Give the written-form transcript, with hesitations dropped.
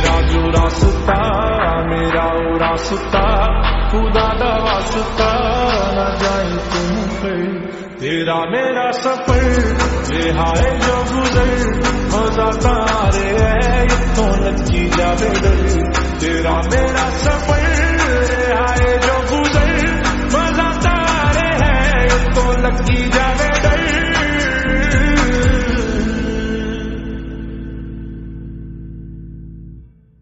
तेरा जो रास्ता मेरा वो रास्ता, खुदा दा वास्ता न जाए तुम फिर। तेरा मेरा सफर ये हाय जो गुजर, मजा तारे है